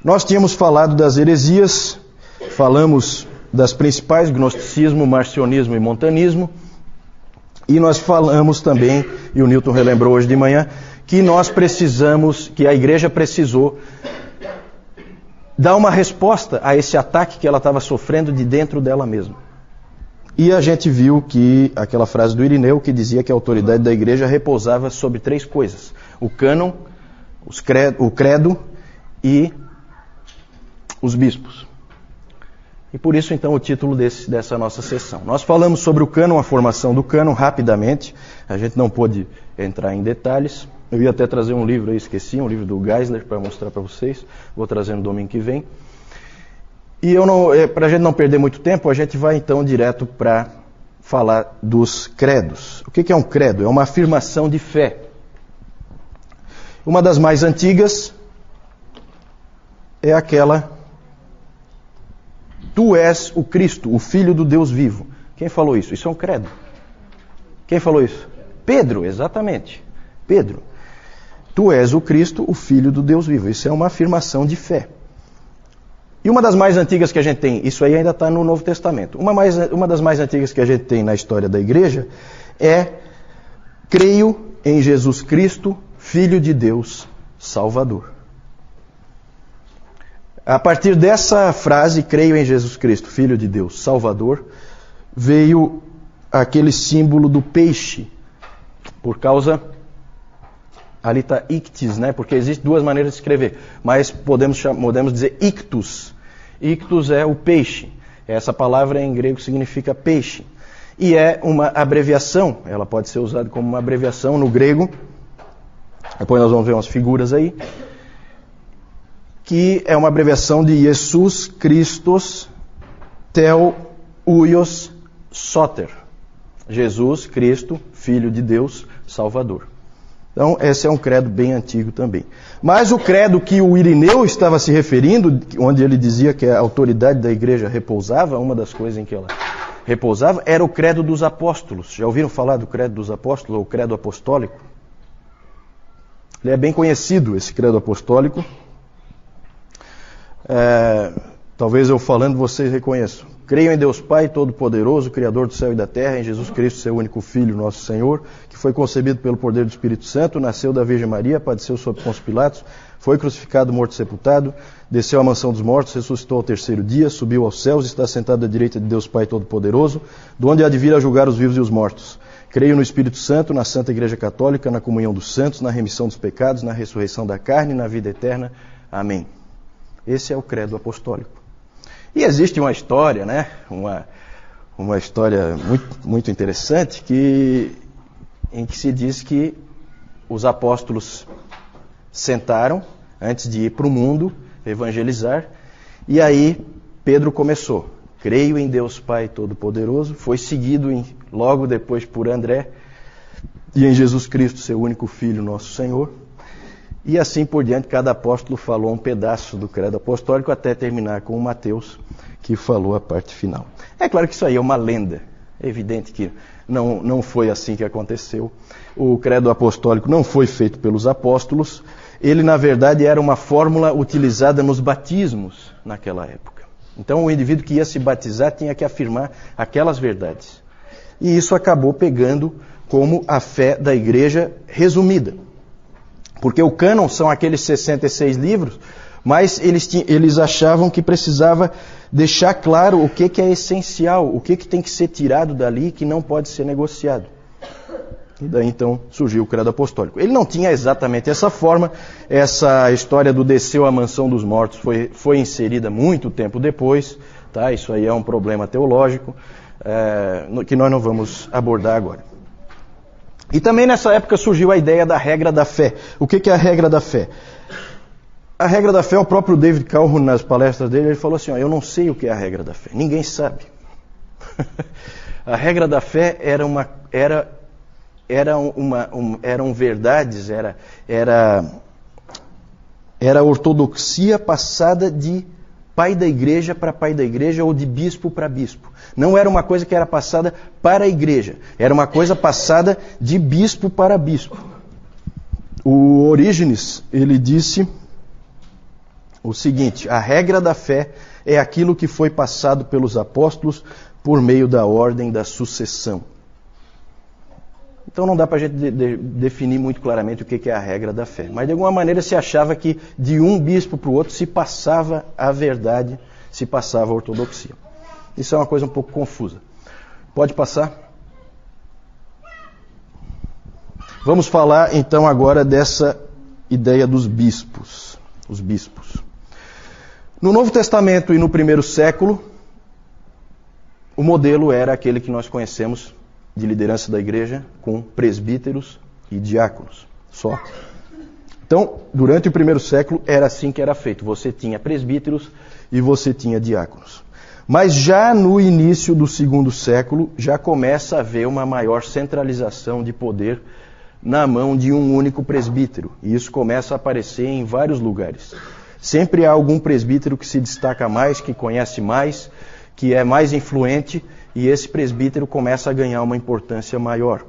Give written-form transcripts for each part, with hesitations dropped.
Nós tínhamos falado das heresias, falamos das principais, gnosticismo, marcionismo e montanismo, e nós falamos também, e o Newton relembrou hoje de manhã, que nós precisamos, que a igreja precisou dar uma resposta a esse ataque que ela estava sofrendo de dentro dela mesma. E a gente viu que aquela frase do Irineu que dizia que a autoridade da igreja repousava sobre 3 coisas: o cânon, o credo e os bispos. E por isso então o título dessa nossa sessão. Nós falamos sobre o cânon, a formação do cânon, rapidamente. A gente não pôde entrar em detalhes. Eu ia até trazer um livro aí, esqueci, um livro do Geisler para mostrar para vocês. Vou trazer no domingo que vem. E para a gente não perder muito tempo, a gente vai então direto para falar dos credos. O que é um credo? É uma afirmação de fé. Uma das mais antigas é aquela: Tu és o Cristo, o Filho do Deus vivo. Quem falou isso? Isso é um credo. Quem falou isso? Pedro, exatamente. Pedro. Tu és o Cristo, o Filho do Deus vivo. Isso é uma afirmação de fé. E uma das mais antigas que a gente tem, isso aí ainda está no Novo Testamento, uma das mais antigas que a gente tem na história da igreja é: creio em Jesus Cristo, Filho de Deus, Salvador. A partir dessa frase, creio em Jesus Cristo, Filho de Deus, Salvador, veio aquele símbolo do peixe, por causa... Ali está ictis, né? Porque existem 2 maneiras de escrever, mas podemos dizer ictus. Ictus é o peixe. Essa palavra em grego significa peixe. E é uma abreviação, ela pode ser usada como uma abreviação no grego. Depois nós vamos ver umas figuras aí. Que é uma abreviação de Jesus Christos Tel Huios Soter. Jesus Cristo, Filho de Deus, Salvador. Então, esse é um credo bem antigo também. Mas o credo que o Irineu estava se referindo, onde ele dizia que a autoridade da igreja repousava, uma das coisas em que ela repousava, era o credo dos apóstolos. Já ouviram falar do credo dos apóstolos, ou credo apostólico? Ele é bem conhecido, esse credo apostólico. Talvez eu falando vocês reconheçam. Creio em Deus Pai Todo-Poderoso, Criador do céu e da terra, em Jesus Cristo, seu único Filho, nosso Senhor, que foi concebido pelo poder do Espírito Santo, nasceu da Virgem Maria, padeceu sob Pôncio Pilatos, foi crucificado, morto e sepultado, desceu à mansão dos mortos, ressuscitou ao 3º dia, subiu aos céus, está sentado à direita de Deus Pai Todo-Poderoso, do onde há de vir a julgar os vivos e os mortos. Creio no Espírito Santo, na Santa Igreja Católica, na comunhão dos santos, na remissão dos pecados, na ressurreição da carne e na vida eterna. Amém. Esse é o credo apostólico. E existe uma história, né? Uma história muito interessante em que se diz que os apóstolos sentaram antes de ir para o mundo evangelizar, e aí Pedro começou: creio em Deus Pai Todo-Poderoso, foi seguido logo depois por André, e em Jesus Cristo, seu único Filho, nosso Senhor. E assim por diante, cada apóstolo falou um pedaço do credo apostólico até terminar com o Mateus, que falou a parte final. É claro que isso aí é uma lenda. É evidente que não foi assim que aconteceu. O credo apostólico não foi feito pelos apóstolos. Ele, na verdade, era uma fórmula utilizada nos batismos naquela época. Então, o indivíduo que ia se batizar tinha que afirmar aquelas verdades. E isso acabou pegando como a fé da igreja resumida. Porque o cânon são aqueles 66 livros, mas eles achavam que precisava deixar claro o que é essencial, o que tem que ser tirado dali, que não pode ser negociado. E daí então surgiu o credo apostólico. Ele não tinha exatamente essa forma, essa história do desceu à mansão dos mortos foi inserida muito tempo depois, tá? Isso aí é um problema teológico, que nós não vamos abordar agora. E também nessa época surgiu a ideia da regra da fé. O que é a regra da fé? A regra da fé, o próprio David Calhoun, nas palestras dele, ele falou assim: eu não sei o que é a regra da fé. Ninguém sabe. A regra da fé eram verdades, era ortodoxia passada de pai da igreja para pai da igreja ou de bispo para bispo. Não era uma coisa que era passada para a igreja, era uma coisa passada de bispo para bispo. O Orígenes, ele disse o seguinte: a regra da fé é aquilo que foi passado pelos apóstolos por meio da ordem da sucessão. Então não dá para a gente definir muito claramente o que é a regra da fé. Mas de alguma maneira se achava que de um bispo para o outro se passava a verdade, se passava a ortodoxia. Isso é uma coisa um pouco confusa. Pode passar? Vamos falar então agora dessa ideia dos bispos. Os bispos. No Novo Testamento e no primeiro século, o modelo era aquele que nós conhecemos de liderança da igreja, com presbíteros e diáconos, só. Então, durante o primeiro século, era assim que era feito. Você tinha presbíteros e você tinha diáconos. Mas já no início do segundo século, já começa a haver uma maior centralização de poder na mão de um único presbítero. E isso começa a aparecer em vários lugares. Sempre há algum presbítero que se destaca mais, que conhece mais, que é mais influente, e esse presbítero começa a ganhar uma importância maior.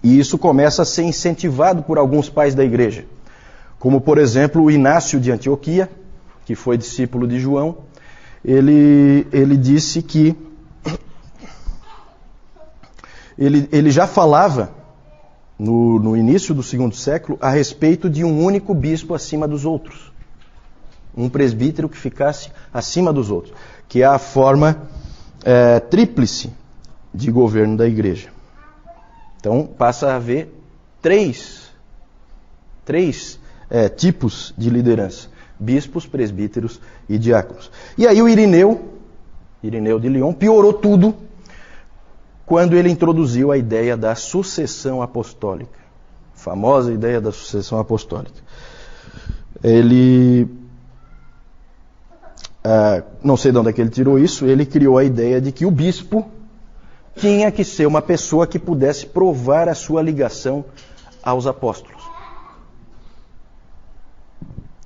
E isso começa a ser incentivado por alguns pais da igreja, como por exemplo o Inácio de Antioquia, que foi discípulo de João. Ele disse que ele já falava no início do segundo século a respeito de um único bispo acima dos outros. Um presbítero que ficasse acima dos outros, que é a forma tríplice de governo da igreja. Então passa a haver três tipos de liderança: bispos, presbíteros e diáconos. E aí o Irineu de Lyon, piorou tudo quando ele introduziu a ideia da sucessão apostólica. A famosa ideia da sucessão apostólica. Ele... não sei de onde é que ele tirou isso. Ele criou a ideia de que o bispo tinha que ser uma pessoa que pudesse provar a sua ligação aos apóstolos.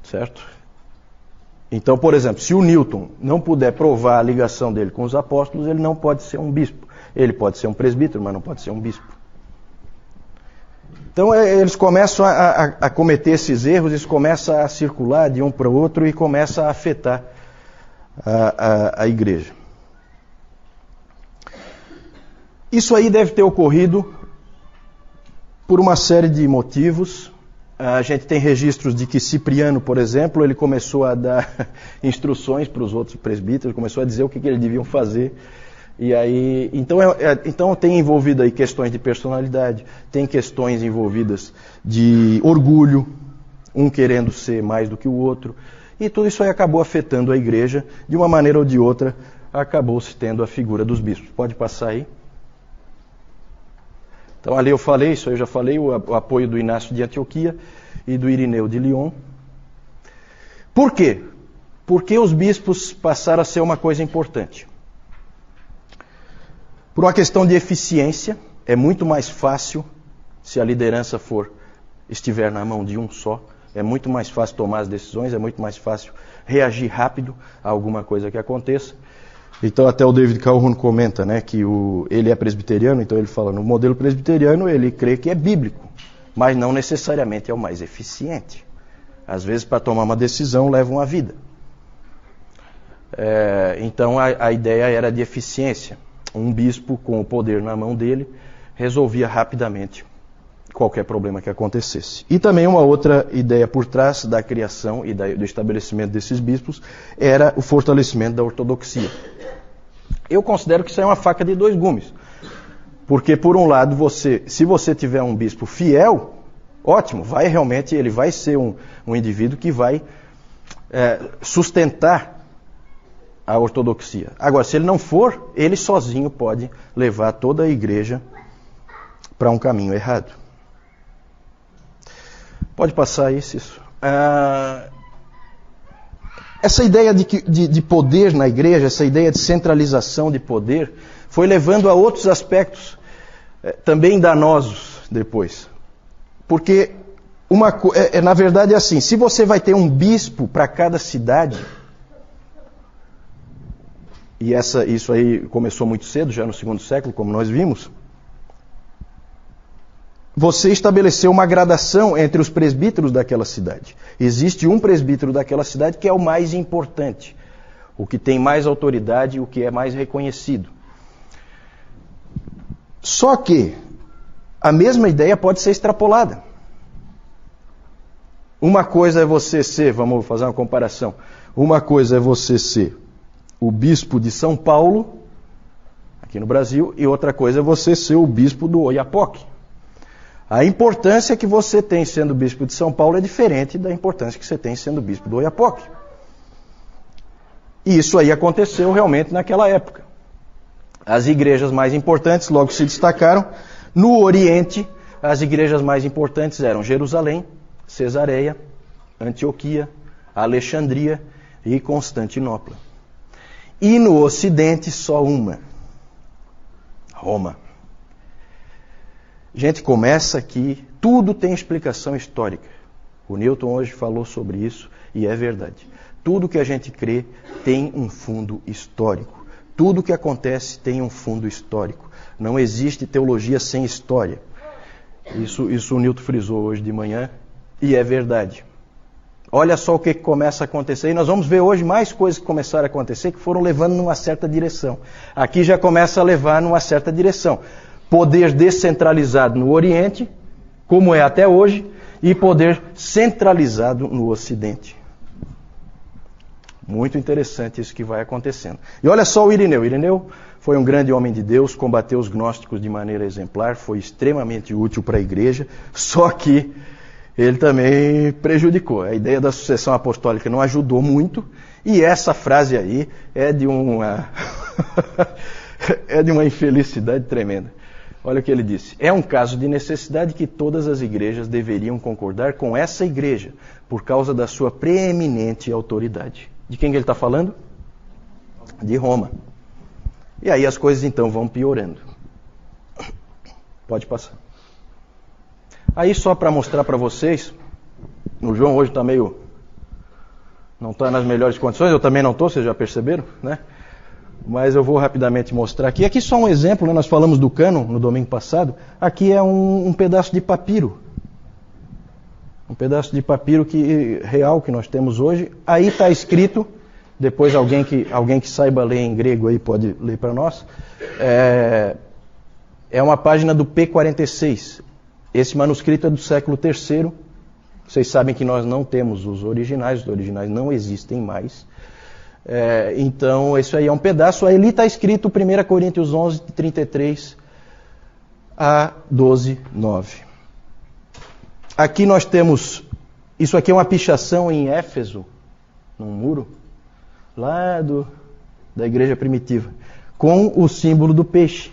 Certo? Então, por exemplo, se o Newton não puder provar a ligação dele com os apóstolos, ele não pode ser um bispo. Ele pode ser um presbítero, mas não pode ser um bispo. Então eles começam a cometer esses erros, isso começa a circular de um para o outro e começa a afetar a igreja. Isso aí deve ter ocorrido por uma série de motivos. A gente tem registros de que Cipriano, por exemplo, ele começou a dar instruções para os outros presbíteros, começou a dizer o que eles deviam fazer. E aí, então tem envolvido aí questões de personalidade, tem questões envolvidas de orgulho, um querendo ser mais do que o outro. E tudo isso aí acabou afetando a igreja, de uma maneira ou de outra, acabou-se tendo a figura dos bispos. Pode passar aí. Então ali eu falei, isso aí eu já falei, o apoio do Inácio de Antioquia e do Irineu de Lyon. Por quê? Porque os bispos passaram a ser uma coisa importante. Por uma questão de eficiência, é muito mais fácil, se a liderança estiver na mão de um só, é muito mais fácil tomar as decisões, é muito mais fácil reagir rápido a alguma coisa que aconteça. Então até o David Calhoun comenta, né, que ele é presbiteriano, então ele fala, no modelo presbiteriano ele crê que é bíblico, mas não necessariamente é o mais eficiente. Às vezes para tomar uma decisão leva uma vida. Então a ideia era de eficiência. Um bispo com o poder na mão dele resolvia rapidamente qualquer problema que acontecesse. E também uma outra ideia por trás da criação e do estabelecimento desses bispos era o fortalecimento da ortodoxia. Eu considero que isso é uma faca de dois gumes. Porque, por um lado, se você tiver um bispo fiel, ótimo, ele vai ser um indivíduo que vai sustentar a ortodoxia. Agora, se ele não for, ele sozinho pode levar toda a igreja para um caminho errado. Pode passar isso. Essa ideia de poder na igreja, essa ideia de centralização de poder, foi levando a outros aspectos também danosos depois. Porque, na verdade é assim, se você vai ter um bispo para cada cidade, e isso aí começou muito cedo, já no segundo século, como nós vimos, você estabeleceu uma gradação entre os presbíteros daquela cidade. Existe um presbítero daquela cidade que é o mais importante, o que tem mais autoridade, o que é mais reconhecido. Só que a mesma ideia pode ser extrapolada. Uma coisa é você ser, vamos fazer uma comparação, uma coisa é você ser o bispo de São Paulo, aqui no Brasil, e outra coisa é você ser o bispo do Oiapoque. A importância que você tem sendo bispo de São Paulo é diferente da importância que você tem sendo bispo do Oiapoque. E isso aí aconteceu realmente naquela época. As igrejas mais importantes logo se destacaram. No Oriente, as igrejas mais importantes eram Jerusalém, Cesareia, Antioquia, Alexandria e Constantinopla. E no Ocidente, só uma: Roma. Gente, começa aqui, tudo tem explicação histórica. O Newton hoje falou sobre isso e é verdade. Tudo que a gente crê tem um fundo histórico. Tudo que acontece tem um fundo histórico. Não existe teologia sem história. Isso o Newton frisou hoje de manhã e é verdade. Olha só o que começa a acontecer. E nós vamos ver hoje mais coisas que começaram a acontecer que foram levando numa certa direção. Aqui já começa a levar numa certa direção. Poder descentralizado no Oriente, como é até hoje, e poder centralizado no Ocidente. Muito interessante isso que vai acontecendo. E olha só o Irineu. Irineu foi um grande homem de Deus, combateu os gnósticos de maneira exemplar, foi extremamente útil para a igreja, só que ele também prejudicou. A ideia da sucessão apostólica não ajudou muito, e essa frase aí é de uma infelicidade tremenda. Olha o que ele disse: é um caso de necessidade que todas as igrejas deveriam concordar com essa igreja, por causa da sua preeminente autoridade. De quem que ele está falando? De Roma. E aí as coisas então vão piorando. Pode passar. Aí só para mostrar para vocês, o João hoje está não está nas melhores condições, eu também não estou, vocês já perceberam, né? Mas eu vou rapidamente mostrar aqui. Aqui só um exemplo, né? Nós falamos do cânon no domingo passado. Aqui é um pedaço de papiro. Um pedaço de papiro real que nós temos hoje. Aí está escrito, depois alguém que saiba ler em grego aí pode ler para nós. É uma página do P46. Esse manuscrito é do século III. Vocês sabem que nós não temos os originais não existem mais. Então, isso aí é um pedaço. Aí ali está escrito 1 Coríntios 11, 33 a 12, 9. Aqui nós temos, isso aqui é uma pichação em Éfeso, num muro, lá da igreja primitiva, com o símbolo do peixe.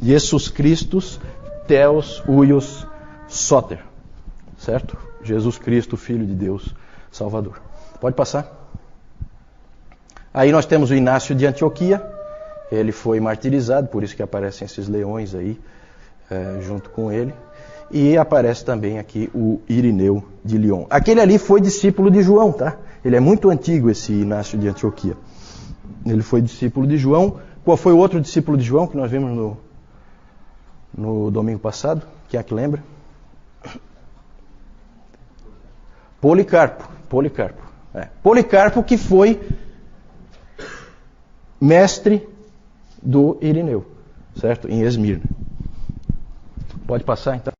Jesus Christus, Theos, Huios, Soter. Certo? Jesus Cristo, Filho de Deus, Salvador. Pode passar. Aí nós temos o Inácio de Antioquia. Ele foi martirizado, por isso que aparecem esses leões aí, junto com ele. E aparece também aqui o Irineu de Lyon. Aquele ali foi discípulo de João, tá? Ele é muito antigo, esse Inácio de Antioquia. Ele foi discípulo de João. Qual foi o outro discípulo de João que nós vimos no domingo passado? Quem é que lembra? Policarpo. Policarpo que foi mestre do Irineu, certo? Em Esmirna. Pode passar então.